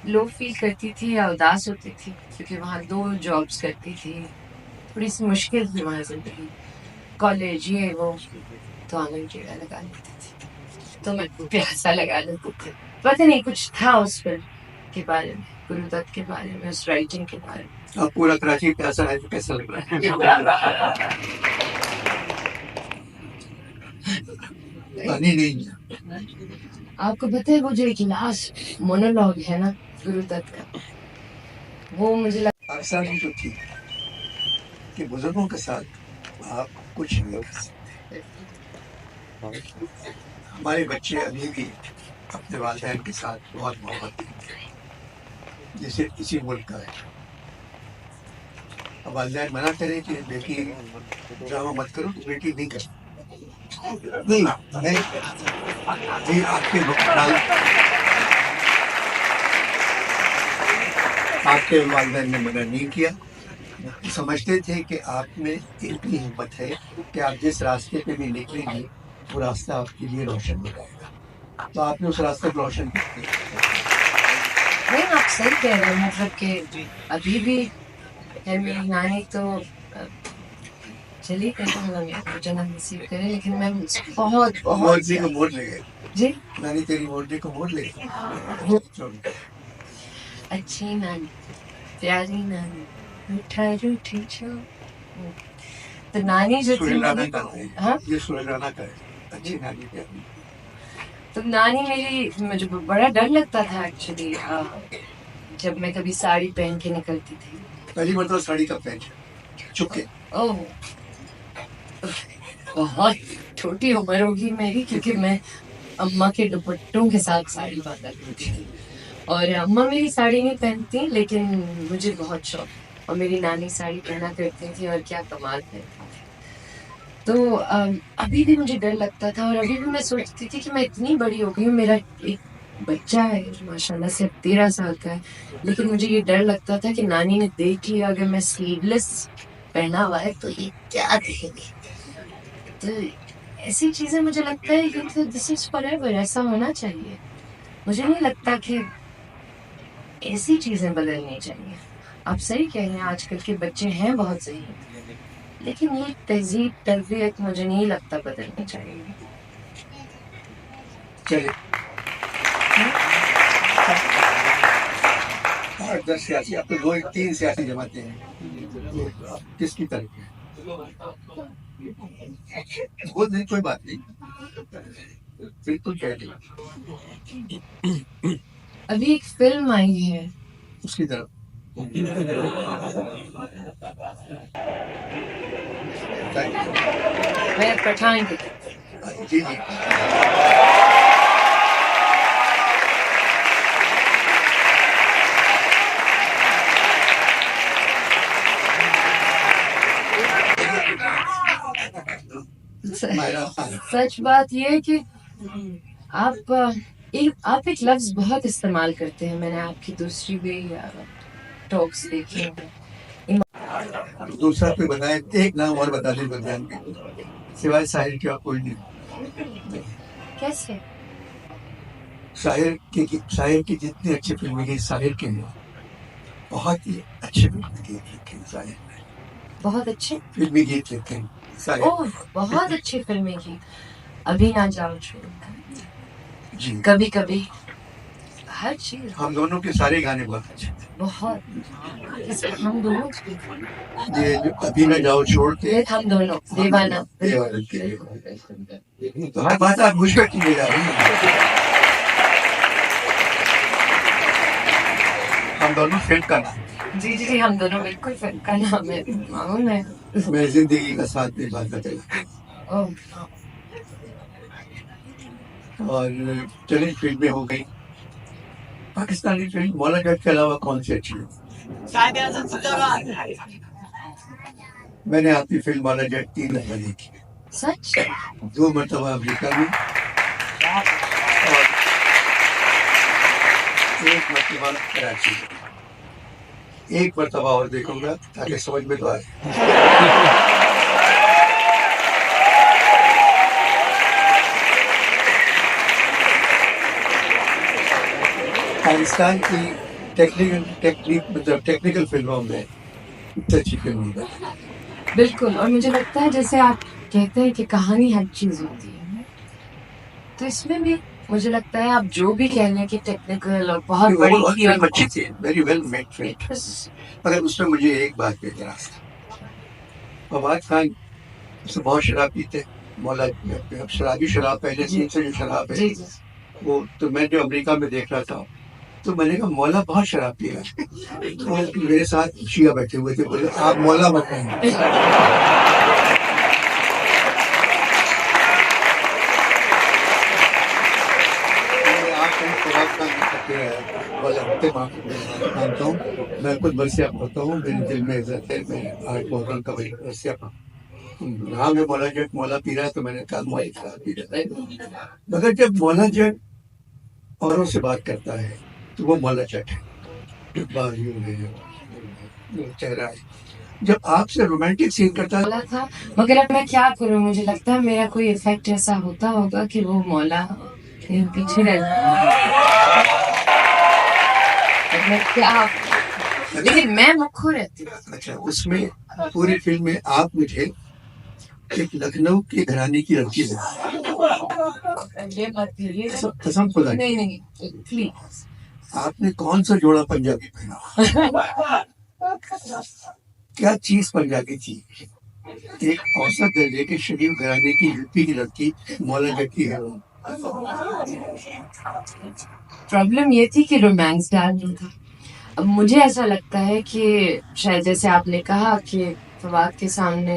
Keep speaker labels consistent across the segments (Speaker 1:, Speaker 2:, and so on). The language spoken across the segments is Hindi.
Speaker 1: लो फील करती थी या उदास होती थी, क्योंकि वहाँ 2 जॉब्स करती थी। थोड़ी-सी मुश्किल थी वहाँ ज़िंदगी। कॉलेज ये वो, तो आंगन टेढ़ा लगा लेती थी। तो मैं प्यासा लगा लेती थी। पता नहीं कुछ था उस फ़िल्म के बारे में, गुरुदत्त के बारे में, उस राइटिंग के बारे में। अब पूरा कराची प्यासा है तो कैसा लग रहा है? पानी नहीं है। आपको पता है वो जो एक लास्ट मोनोलॉग है ना गुरुदत्त का, वो मुझे आसानी तो थी कि बुजुर्गों के साथ आप कुछ नहीं कर सकते। हमारे बच्चे अभी भी अपने वालिदैन के साथ बहुत मोहब्बत करते हैं, जैसे किसी मुल्क का है। अब वालिदैन मना करें कि बेटी ड्रामा मत करो, तो बेटी नहीं कर नहीं आपके वालिदैन ने मना नहीं किया। समझते थे कि आप में इतनी हिम्मत है कि आप जिस रास्ते पे भी निकलेंगे वो रास्ता आपके लिए रोशन हो जाएगा, तो आपने उस रास्ते को रोशन कर दिया। नहीं, आप सही कह रहे हैं, मतलब कि अभी भी है मेरी नानी तो चली गई, तो मतलब जन्म नसीब करे, लेकिन मैं बहुत बहुत मोरनी को मोड़ ले गए जी। नानी तेरी मोरनी को मोड़ ले गई। अच्छी नानी, प्यारी नानी, मिठाई रूठी छो। तो नानी जो थी मेरी, हाँ ये सुरेलाना का है, अच्छी नानी प्यारी। तो नानी मेरी, मुझे बड़ा डर लगता था एक्चुअली, जब मैं कभी साड़ी पहन के निकलती थी। पहली मरतबा साड़ी कब पहनी? चुपके। ओह, बहुत छोटी उम्र होगी मेरी, क्योंकि मैं अम्मा के दुपट्टों के साथ साड़ी बांधा करती थी, और अम्मा मेरी साड़ी नहीं पहनती, लेकिन मुझे बहुत शौक, और मेरी नानी साड़ी पहना करती थी, और क्या कमाल पहनती थी। तो अभी भी मुझे डर लगता था, और अभी भी मैं सोचती थी कि मैं इतनी बड़ी हो गई हूँ, मेरा एक बच्चा है जो माशाल्लाह से 13 साल का है, लेकिन मुझे ये डर लगता था कि नानी ने देख लिया अगर मैं स्लीवलेस पहना हुआ है तो ये क्या देखेंगे। तो ऐसी चीजें मुझे लगता है कि तो दिस इज फॉरएवर, ऐसा होना चाहिए। मुझे नहीं लगता कि ऐसी चीजें बदलनी चाहिए। आप सही कह रहे हैं, आजकल के बच्चे हैं बहुत सही, लेकिन ये तहजीब तरबियत मुझे नहीं लगता बदलनी चाहिए। चलिए, 8-10 सियासी, अब तो 2-3 सियासी जमातें हैं, किसकी तरफ है? वो नहीं, कोई बात नहीं, बिल्कुल कह दिया। अभी एक फिल्म आई है उसकी तरफ, मैं पठान की तरफ। जी जी, सच बात ये है कि आप एक लफ्ज बहुत इस्तेमाल करते हैं, मैंने आपकी दूसरी भी टॉक्स देखी हैं। दूसरा कोई बताए, एक नाम और बता दें बदलान के सिवाय साहिर के और कोई नहीं। कैसे? शायर की जितनी अच्छी फिल्में की साहिर के लिए, बहुत ही अच्छे फिल्मी गीत लिखे साहिर ने, बहुत अच्छे फिल्मी गीत लिखे साहिर। ओह, बहुत अच्छे फिल्मी गीत, अभी ना जाओ छोड़ जी, कभी कभी, हर चीज। हम दोनों के सारे गाने बहुत अच्छे थे, बहुत। हम दोनों ये अभी ना जाओ छोड़ के, हम दोनों दीवाना तो हर बात आप मुझ पर की जा रही है। हम दोनों फिल्म का नाम, जी जी, हम दोनों बिल्कुल फिल्म का नाम है, मालूम है। मैं जिंदगी का साथ निभाता चला। और चलिए फिल्में हो गई, पाकिस्तानी फिल्म मौला जट के अलावा कौन सी अच्छी है? मैंने आपकी फिल्म मौला जट 3 दफा देखी, सच? 2 मरतबा अमेरिका में और 1 मरतबा कराची में। 1 मरतबा और देखूंगा ताकि समझ में तो आए। पाकिस्तान की मतलब टेक्निकल फिल्मों में इतनी अच्छी फिल्म नहीं बनी।
Speaker 2: बिल्कुल। और मुझे लगता है जैसे आप कहते हैं कि कहानी हर चीज होती है, तो इसमें भी मुझे लगता है आप जो भी कह लें कि टेक्निकल और बहुत बड़ी थी और
Speaker 1: फिल्म अच्छी थी, वेरी वेल मेड फिल्म, मगर उसमें मुझे एक बात पे एतराज था। फवाद खान उससे बहुत शराब पीते, मौला शराबी शराब पहले सीन से जो शराब है
Speaker 2: जी जी
Speaker 1: वो, तो मैं जो अमेरिका में देख रहा था तो मैंने कहा मौला बहुत शराब पिया। तो मेरे साथ शिया बैठे हुए थे, बोले आप मौला मत कहेंगे। आप कहीं फवाद खान वाला होते मानता हूँ, मैं खुद बरसिया पढ़ता हूँ, मेरे दिल में इज्जत है, मैं आज मोहर्रम का वही बरसिया पढ़ा। हाँ मैं मौला जट मौला पी रहा है तो मैंने कहा मौला खराब पी रहा है, मगर जब मौला जट औरों से बात करता है तो वो मौला जट है, चेहरा है। जब आपसे रोमांटिक सीन करता है
Speaker 2: मौला था, मगर अब मैं क्या करूं, मुझे लगता है मेरा कोई इफेक्ट ऐसा होता होगा कि वो मौला के पीछे रह मैं क्या, लेकिन मैं मुखो रहती हूँ।
Speaker 1: अच्छा, उसमें पूरी फिल्म में आप मुझे एक लखनऊ के घराने की लड़की है,
Speaker 2: ये मत करिए,
Speaker 1: कसम खुदा की।
Speaker 2: नहीं नहीं प्लीज।
Speaker 1: आपने कौन सा जोड़ा पंजाबी पहना? क्या चीज पंजाबी थी? एक औसत दर्जे के शरीफ घराने की यूपी की लड़की मौला जट की है।
Speaker 2: प्रॉब्लम ये थी कि रोमांस डालना था। अब मुझे ऐसा लगता है कि शायद जैसे आपने कहा कि फवाद के सामने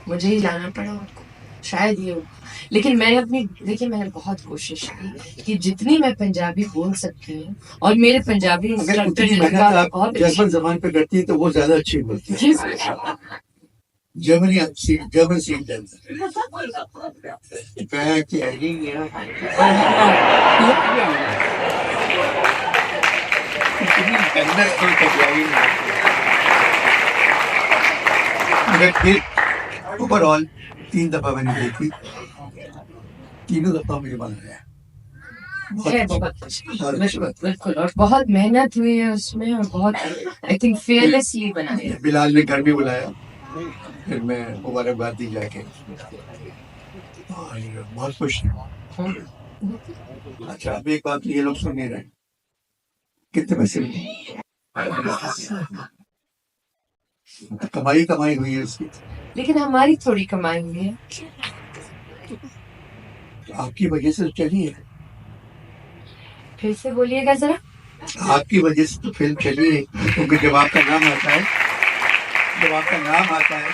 Speaker 2: मुझे ही जाना पड़ा उनको, शायद ये हुआ। लेकिन मैंने अपनी, देखिए मैंने बहुत कोशिश की कि जितनी मैं पंजाबी बोल सकती हूँ, और मेरे पंजाबी
Speaker 1: अगर उतनी मेहनत आप जर्मन जबान पे करती है तो वो ज्यादा अच्छी बोलती है। जर्मन सीख मगर फिर ओवरऑल 3 दफा मैंने देखी, तीनों दफा मुझे मजा आया।
Speaker 2: बिल्कुल, और बहुत मेहनत हुई है उसमें, और बहुत आई थिंक फेयरलेसली बनाया।
Speaker 1: बिलाल ने घर भी बुलाया, फिर मैं मुबारकबाद दी जाके, बहुत खुश थे। अच्छा अब एक बात ये लोग सुन नहीं रहे, कितने पैसे कमाई कमाई हुई है उसकी,
Speaker 2: लेकिन हमारी थोड़ी कमाई हुई है,
Speaker 1: आपकी वजह से चली है।
Speaker 2: फिर से बोलिएगा जरा।
Speaker 1: आपकी वजह से तो फिल्म चली है, क्योंकि जब आपका नाम आता है, जब आपका नाम आता है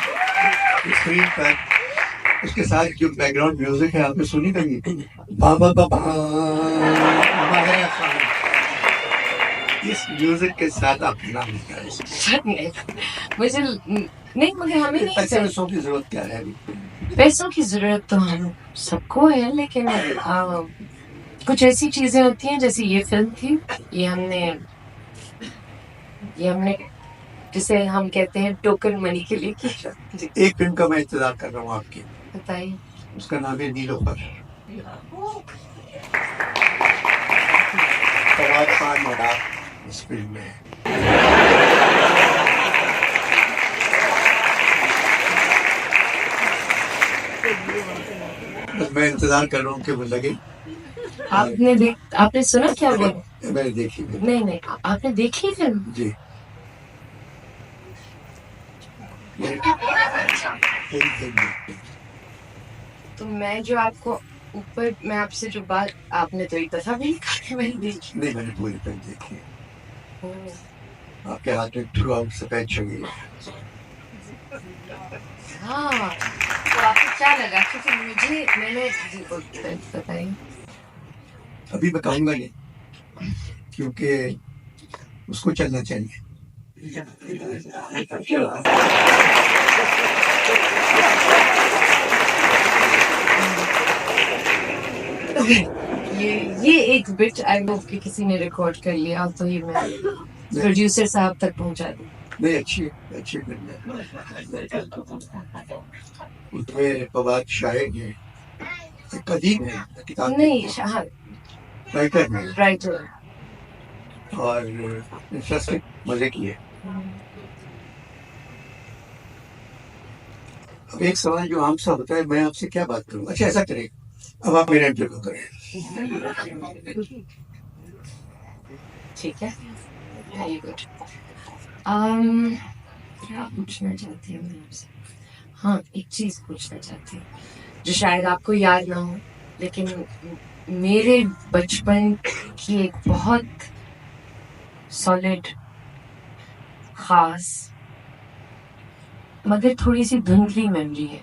Speaker 1: स्क्रीन पर, उसके साथ जो बैकग्राउंड म्यूजिक है आपने सुनी कभी? बाबा बाबा, इस म्यूजिक के साथ आपका नाम आता है।
Speaker 2: मुझे नहीं, मगर हमें नहीं
Speaker 1: पैसे पैसों की जरूरत क्या है अभी?
Speaker 2: पैसों की जरूरत तो हम सबको है, लेकिन कुछ ऐसी चीजें होती हैं, जैसे ये फिल्म थी, ये हमने जिसे हम कहते हैं टोकन मनी के लिए की।
Speaker 1: एक फिल्म का मैं इंतजार कर रहा हूँ आपकी,
Speaker 2: बताइए।
Speaker 1: उसका नाम है नीलोफर। फवाद खान और आप इस फिल्म में हैं। बस मैं इंतजार कर रहा हूँ कि वो लगे।
Speaker 2: आपने सुना क्या वो?
Speaker 1: मैंने देखी
Speaker 2: नहीं नहीं, आपने देखी फिल्म?
Speaker 1: जी।
Speaker 2: तो मैं जो आपको ऊपर, मैं आपसे जो बात, आपने तो एक दफा भी मैंने देखी
Speaker 1: नहीं, मैंने पूरी फिल्म देखी है। आपके हाथ में थ्रू आउट सफेद छवि है।
Speaker 2: हाँ, तो आपको क्या लगा? क्योंकि मुझे, मैंने बताइए।
Speaker 1: अभी मैं कहूँगा नहीं, क्योंकि उसको चलना चाहिए।
Speaker 2: ये एक बिट आई होप कि किसी ने रिकॉर्ड कर लिया, तो ये मैं प्रोड्यूसर साहब तक पहुंचा दूं।
Speaker 1: नहीं, अच्छी अच्छी फिल्म है। उसमें फवाद शाहिद है, कदीम है किताब,
Speaker 2: नहीं,
Speaker 1: राइटर है।
Speaker 2: राइटर।
Speaker 1: और इंटरेस्टिंग, मजे किए। अब एक सवाल जो आम सा होता है, मैं आपसे क्या बात करूं? अच्छा ऐसा करें, अब आप मेरा इंटरव्यू करें।
Speaker 2: ठीक है, वेरी गुड। क्या पूछना चाहती हूँ मैं आपसे? हाँ, एक चीज पूछना चाहती हूँ जो शायद आपको याद ना हो, लेकिन मेरे बचपन की एक बहुत सॉलिड, खास, मगर थोड़ी सी धुंधली मेमोरी है